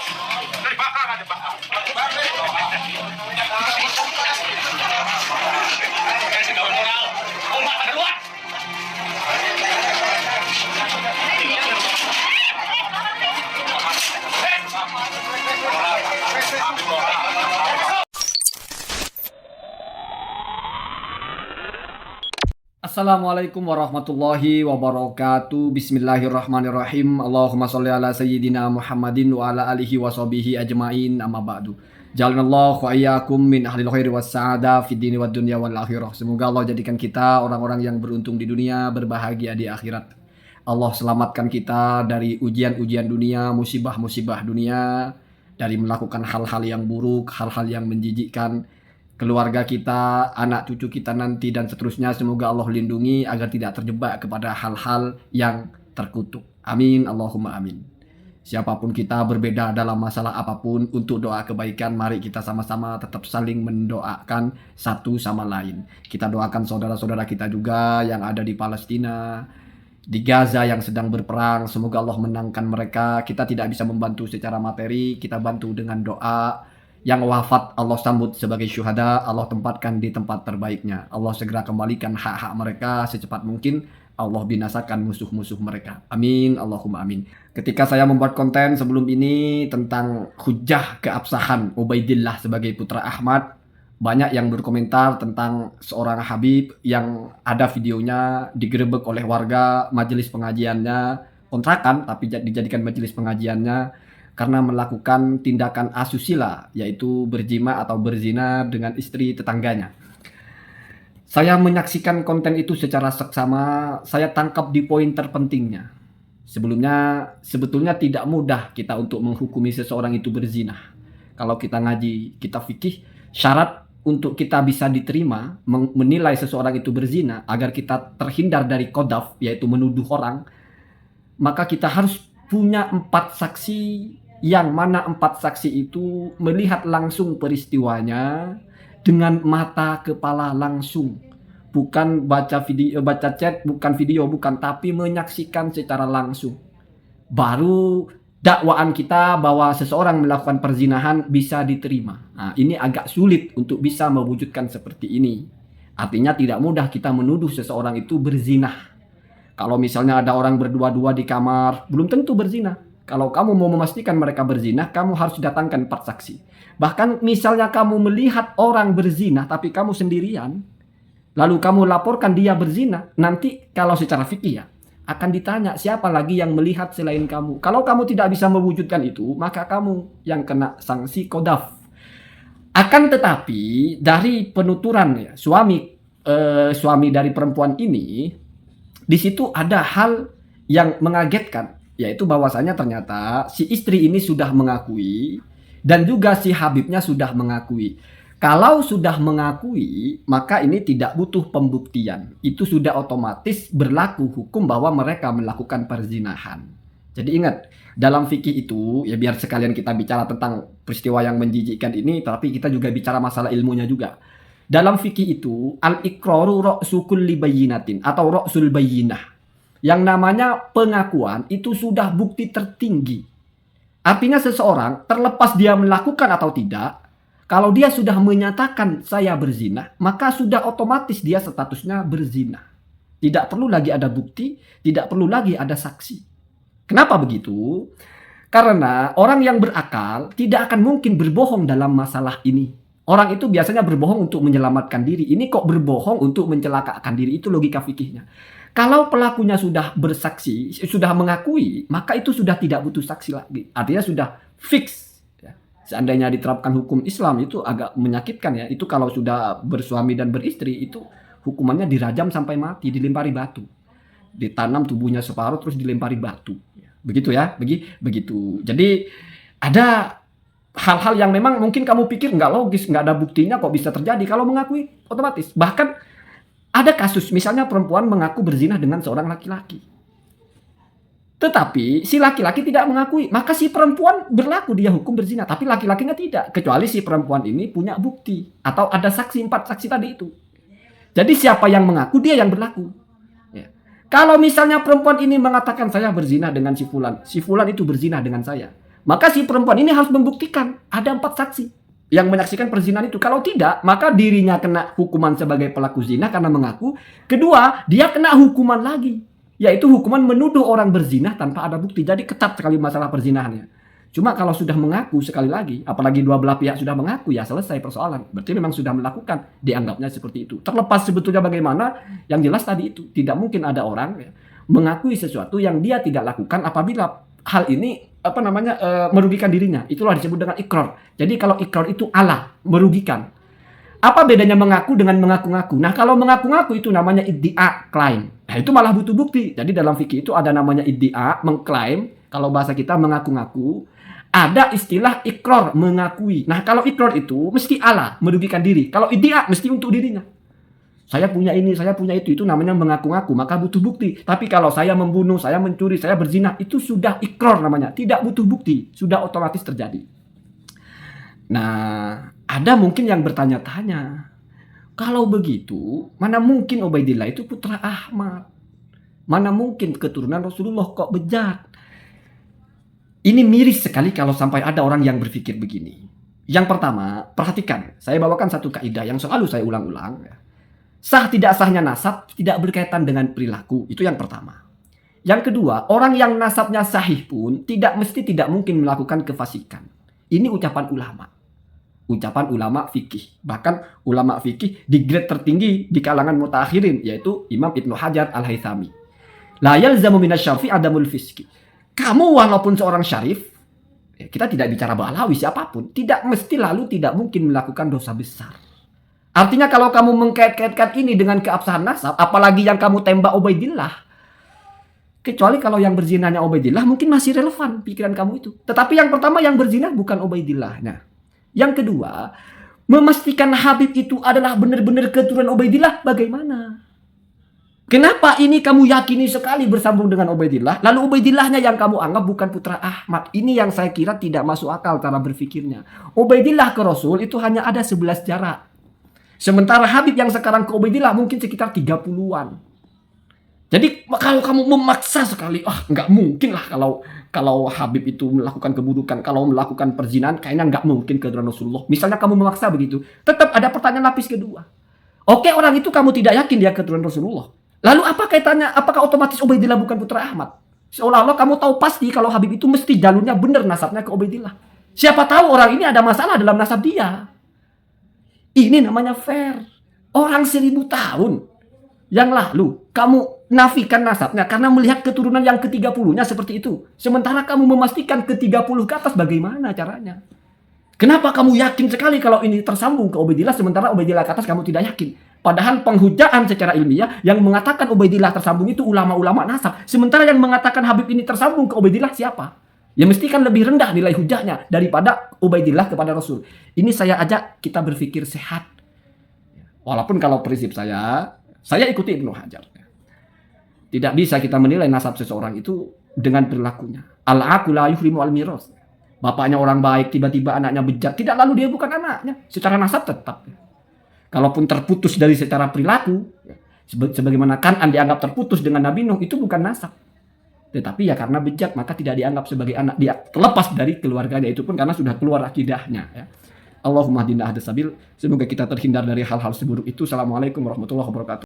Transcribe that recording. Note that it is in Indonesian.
Dari bakar aja, Pak. Kasih kawan moral. Umat ada luar. Assalamualaikum warahmatullahi wabarakatuh. Bismillahirrahmanirrahim. Allahumma sholli ala sayyidina Muhammadin wa ala alihi wa sahbihi ajmain, amma ba'du. Jalanallahu wa iyyakum min ahlil khairi was sa'adah fid dini wad dunya wal akhirah. Semoga Allah jadikan kita orang-orang yang beruntung di dunia, berbahagia di akhirat. Allah selamatkan kita dari ujian-ujian dunia, musibah-musibah dunia, dari melakukan hal-hal yang buruk, hal-hal yang menjijikkan keluarga kita, anak cucu kita nanti dan seterusnya. Semoga Allah lindungi agar tidak terjebak kepada hal-hal yang terkutuk. Amin, Allahumma amin. Siapapun kita, berbeda dalam masalah apapun, untuk doa kebaikan mari kita sama-sama tetap saling mendoakan satu sama lain. Kita doakan saudara-saudara kita juga yang ada di Palestina, di Gaza yang sedang berperang. Semoga Allah menangkan mereka. Kita tidak bisa membantu secara materi, kita bantu dengan doa. Yang wafat Allah sambut sebagai syuhada, Allah tempatkan di tempat terbaiknya. Allah segera kembalikan hak-hak mereka secepat mungkin. Allah binasakan musuh-musuh mereka. Amin, Allahumma amin. Ketika saya membuat konten sebelum ini tentang hujah keabsahan Ubaidillah sebagai putra Ahmad, banyak yang berkomentar tentang seorang Habib yang ada videonya digerebek oleh warga, majelis pengajiannya kontrakan tapi dijadikan majelis pengajiannya karena melakukan tindakan asusila, yaitu berjima atau berzina dengan istri tetangganya. Saya menyaksikan konten itu secara seksama, saya tangkap di poin terpentingnya. Sebetulnya tidak mudah kita untuk menghukumi seseorang itu berzina. Kalau kita ngaji, kita fikih, syarat untuk kita bisa diterima menilai seseorang itu berzina agar kita terhindar dari qadhaf, yaitu menuduh orang, maka kita harus punya 4 saksi, yang mana 4 saksi itu melihat langsung peristiwanya dengan mata kepala langsung, bukan baca video, baca chat, bukan video, bukan, tapi menyaksikan secara langsung. Baru dakwaan kita bahwa seseorang melakukan perzinahan bisa diterima. Nah, ini agak sulit untuk bisa mewujudkan seperti ini. Artinya tidak mudah kita menuduh seseorang itu berzina. Kalau misalnya ada orang berdua-dua di kamar, belum tentu berzina. Kalau kamu mau memastikan mereka berzina, kamu harus datangkan 4 saksi. Bahkan misalnya kamu melihat orang berzina, tapi kamu sendirian, lalu kamu laporkan dia berzina, nanti kalau secara fikih ya, akan ditanya siapa lagi yang melihat selain kamu. Kalau kamu tidak bisa mewujudkan itu, maka kamu yang kena sanksi qadhaf. Akan tetapi dari penuturan ya, suami dari perempuan ini, di situ ada hal yang mengagetkan, yaitu bahwasanya ternyata si istri ini sudah mengakui dan juga si Habibnya sudah mengakui. Kalau sudah mengakui, maka ini tidak butuh pembuktian. Itu sudah otomatis berlaku hukum bahwa mereka melakukan perzinahan. Jadi ingat, dalam fikih itu, ya biar sekalian kita bicara tentang peristiwa yang menjijikkan ini, tapi kita juga bicara masalah ilmunya juga. Dalam fikih itu, al-iqraru ra'su kulli bayyinatin atau ra'sul bayyinah. Yang namanya pengakuan itu sudah bukti tertinggi. Artinya seseorang terlepas dia melakukan atau tidak, kalau dia sudah menyatakan saya berzina, maka sudah otomatis dia statusnya berzina. Tidak perlu lagi ada bukti, tidak perlu lagi ada saksi. Kenapa begitu? Karena orang yang berakal tidak akan mungkin berbohong dalam masalah ini. Orang itu biasanya berbohong untuk menyelamatkan diri. Ini kok berbohong untuk mencelakakan diri, itu logika fikihnya. Kalau pelakunya sudah bersaksi, sudah mengakui, maka itu sudah tidak butuh saksi lagi. Artinya sudah fix. Ya. Seandainya diterapkan hukum Islam itu agak menyakitkan ya. Itu kalau sudah bersuami dan beristri itu hukumannya dirajam sampai mati, dilempari batu. Ditanam tubuhnya separuh terus dilempari batu. Begitu ya, begitu. Jadi ada hal-hal yang memang mungkin kamu pikir nggak logis, nggak ada buktinya kok bisa terjadi. Kalau mengakui otomatis. Bahkan ada kasus misalnya perempuan mengaku berzina dengan seorang laki-laki. Tetapi si laki-laki tidak mengakui, maka si perempuan berlaku dia hukum berzina, tapi laki-lakinya tidak. Kecuali si perempuan ini punya bukti atau ada saksi, 4 saksi tadi itu. Jadi siapa yang mengaku dia yang berlaku. Ya. Kalau misalnya perempuan ini mengatakan saya berzina dengan si fulan itu berzina dengan saya, Maka si perempuan ini harus membuktikan ada 4 saksi yang menyaksikan perzinahan itu. Kalau tidak, maka dirinya kena hukuman sebagai pelaku zina karena mengaku. Kedua, dia kena hukuman lagi, yaitu hukuman menuduh orang berzina tanpa ada bukti. Jadi ketat sekali masalah perzinahannya. Cuma kalau sudah mengaku sekali lagi, apalagi dua belah pihak sudah mengaku, ya selesai persoalan. Berarti memang sudah melakukan, dianggapnya seperti itu. Terlepas sebetulnya bagaimana, yang jelas tadi itu. Tidak mungkin ada orang mengakui sesuatu yang dia tidak lakukan apabila hal ini merugikan dirinya. Itulah disebut dengan ikrar. Jadi kalau ikrar itu ala, merugikan. Apa bedanya mengaku dengan mengaku-ngaku? Nah, kalau mengaku-ngaku itu namanya iddia, klaim. Nah, itu malah butuh bukti. Jadi dalam fikih itu ada namanya iddia, mengklaim. Kalau bahasa kita mengaku-ngaku. Ada istilah ikrar, mengakui. Nah, kalau ikrar itu mesti ala, merugikan diri. Kalau iddia mesti untuk dirinya. Saya punya ini, saya punya itu namanya mengaku-ngaku, maka butuh bukti. Tapi kalau saya membunuh, saya mencuri, saya berzina, itu sudah ikrar namanya, tidak butuh bukti, sudah otomatis terjadi. Nah, ada mungkin yang bertanya-tanya, kalau begitu, mana mungkin Ubaidillah itu putra Ahmad? Mana mungkin keturunan Rasulullah kok bejat? Ini miris sekali kalau sampai ada orang yang berpikir begini. Yang pertama, perhatikan, saya bawakan satu kaidah yang selalu saya ulang-ulang. Sah tidak sahnya nasab tidak berkaitan dengan perilaku. Itu yang pertama. Yang kedua, orang yang nasabnya sahih pun tidak mungkin melakukan kefasikan. Ini ucapan ulama. Ucapan ulama fikih. Bahkan ulama fikih di grade tertinggi di kalangan mutaakhirin, yaitu Imam Ibnu Hajar Al-Haythami. La yalzamu minasy-syarfi adamul fiski. Kamu walaupun seorang syarif, kita tidak bicara balawi siapapun, tidak mungkin melakukan dosa besar. Artinya kalau kamu mengkait-kaitkan ini dengan keabsahan nasab, apalagi yang kamu tembak Ubaidillah, kecuali kalau yang berzinanya Ubaidillah mungkin masih relevan pikiran kamu itu. Tetapi yang pertama yang berzina bukan Ubaidillah. Nah, yang kedua, memastikan Habib itu adalah benar-benar keturunan Ubaidillah bagaimana? Kenapa ini kamu yakini sekali bersambung dengan Ubaidillah, lalu Ubaidillahnya yang kamu anggap bukan putra Ahmad? Ini yang saya kira tidak masuk akal cara berpikirnya. Ubaidillah ke Rasul itu hanya ada 11 jarak. Sementara Habib yang sekarang ke Ubaidillah mungkin sekitar 30-an. Jadi kalau kamu memaksa sekali, nggak mungkin lah kalau Habib itu melakukan keburukan, kalau melakukan perzinahan kayaknya nggak mungkin keturunan Rasulullah. Misalnya kamu memaksa begitu, tetap ada pertanyaan lapis kedua. Oke, orang itu kamu tidak yakin dia keturunan Rasulullah. Lalu apa kaitannya? Apakah otomatis Ubaidillah bukan putra Ahmad? Seolah-olah kamu tahu pasti kalau Habib itu mesti jalurnya benar nasabnya ke Ubaidillah. Siapa tahu orang ini ada masalah dalam nasab dia. Ini namanya fair. Orang 1000 tahun yang lalu kamu nafikan nasabnya karena melihat keturunan yang ke-30-nya seperti itu. Sementara kamu memastikan ke-30 ke atas, bagaimana caranya? Kenapa kamu yakin sekali kalau ini tersambung ke Ubaidillah sementara Ubaidillah ke atas kamu tidak yakin? Padahal penghujaan secara ilmiah yang mengatakan Ubaidillah tersambung itu ulama-ulama nasab. Sementara yang mengatakan Habib ini tersambung ke Ubaidillah siapa? Ya mesti kan lebih rendah nilai hujahnya daripada Ubaidillah kepada Rasul. Ini saya ajak kita berpikir sehat. Walaupun kalau prinsip saya ikuti Ibnu Hajar. Tidak bisa kita menilai nasab seseorang itu dengan perilakunya. Al-aqu la yuhrimu al-miras. Bapaknya orang baik, tiba-tiba anaknya bejat. Tidak, lalu dia bukan anaknya. Secara nasab tetap. Kalaupun terputus dari secara perilaku, sebagaimana Kan'an dianggap terputus dengan Nabi Nuh, itu bukan nasab. Tetapi ya karena bejat maka tidak dianggap sebagai anak dia, terlepas dari keluarganya, itu pun karena sudah keluar akidahnya ya. Allahumma hadina ahdas sabil. Semoga kita terhindar dari hal-hal seburuk itu. Assalamualaikum warahmatullahi wabarakatuh.